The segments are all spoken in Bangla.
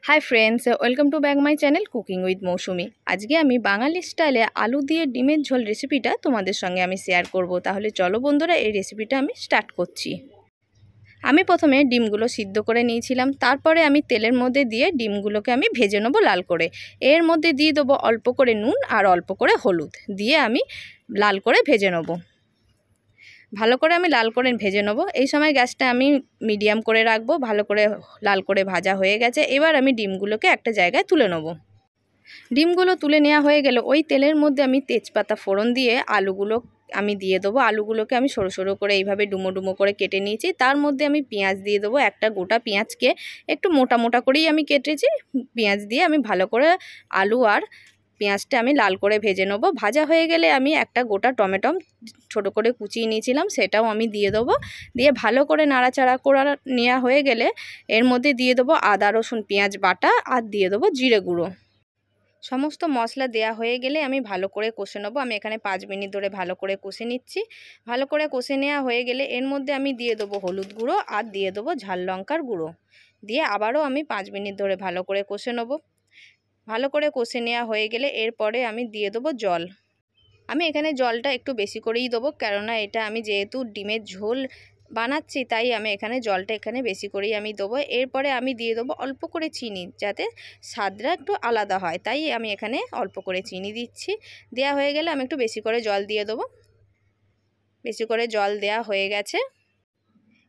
High friends welcome to back my channel cooking with Mousumi. आज के आमी बांगाली स्टाइले आलू दिए डिमेर झोल रेसिपिटा तोमादेर संगे आमी शेयर करब। ताहले चलो बंधुरा এই रेसिपिटा आमी स्टार्ट करছি। আমি প্রথমে ডিমগুলো সিদ্ধ করে নিয়েছিলাম, তারপরে আমি তেলের মধ্যে দিয়ে ডিমগুলোকে আমি ভেজে নেব লাল করে। এর মধ্যে দিয়ে দেবো অল্প করে নুন আর অল্প করে হলুদ দিয়ে আমি লাল করে ভেজে নেব। ভালো করে আমি লাল করে ভেজে নেব। এই সময় গ্যাসটা আমি মিডিয়াম করে রাখবো। ভালো করে লাল করে ভাজা হয়ে গেছে। এবার আমি ডিমগুলোকে একটা জায়গায় তুলে নেব। ডিমগুলো তুলে নেওয়া হয়ে গেলে ওই তেলের মধ্যে আমি তেজপাতা ফোড়ন দিয়ে আলুগুলো আমি দিয়ে দেবো। আলুগুলোকে আমি সরু সরু করে এইভাবে ডুমো ডুমো করে কেটে নিয়েছি। তার মধ্যে আমি পেঁয়াজ দিয়ে দেবো। একটা গোটা পেঁয়াজকে একটু মোটা মোটা করেই আমি কেটেছি। পেঁয়াজ দিয়ে আমি ভালো করে আলু আর পেঁয়াজটা আমি লাল করে ভেজে নেব। ভাজা হয়ে গেলে আমি একটা গোটা টমেটো ছোটো করে কুচিয়ে নিয়েছিলাম, সেটাও আমি দিয়ে দেবো। দিয়ে ভালো করে নাড়াচাড়া করা নেওয়া হয়ে গেলে এর মধ্যে দিয়ে দেবো আদা রসুন পেঁয়াজ বাটা আর দিয়ে দেবো জিরে গুঁড়ো। সমস্ত মশলা দেয়া হয়ে গেলে আমি ভালো করে কষে নেব। আমি এখানে 5 মিনিট ধরে ভালো করে কষে নিচ্ছি। ভালো করে কষে নেওয়া হয়ে গেলে এর মধ্যে আমি দিয়ে দেবো হলুদ গুঁড়ো আর দিয়ে দেবো ঝাল লঙ্কার গুঁড়ো। দিয়ে আবারও আমি 5 মিনিট ধরে ভালো করে কষে নেব। ভালো করে কষে নেওয়া হয়ে গেলে এরপরে আমি দিয়ে দেবো জল। আমি এখানে জলটা একটু বেশি করেই দেবো, কেননা এটা আমি যেহেতু ডিমের ঝোল বানাচ্ছি তাই আমি এখানে জলটা বেশি করেই আমি দেবো। এরপরে আমি দিয়ে দেবো অল্প করে চিনি, যাতে স্বাদটা একটু আলাদা হয়, তাই আমি এখানে অল্প করে চিনি দিচ্ছি। দেওয়া হয়ে গেলে আমি একটু বেশি করে জল দিয়ে দেবো। বেশি করে জল দেওয়া হয়ে গেছে।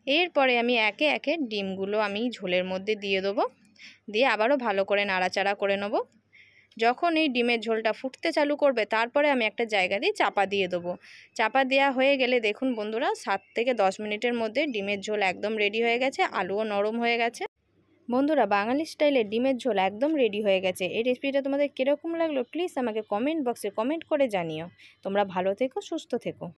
এরপরে আমি একে একে ডিমগুলো আমি ঝোলের মধ্যে দিয়ে দেবো। দিয়ে আবারও ভালো করে নাড়াচাড়া করে নেব। যখন এই ডিমের ঝোলটা ফুটতে চালু করবে তারপরে আমি একটা জায়গা দিয়ে চাপা দিয়ে দেবো। চাপা দেওয়া হয়ে গেলে দেখুন বন্ধুরা 7 থেকে 10 মিনিটের মধ্যে ডিমের ঝোল একদম রেডি হয়ে গেছে। আলুও নরম হয়ে গেছে। বন্ধুরা বাঙালি স্টাইলে ডিমের ঝোল একদম রেডি হয়ে গেছে। এই রেসিপিটা তোমাদের কীরকম লাগলো প্লিজ আমাকে কমেন্ট বক্সে কমেন্ট করে জানিও। তোমরা ভালো থেকো, সুস্থ থেকো।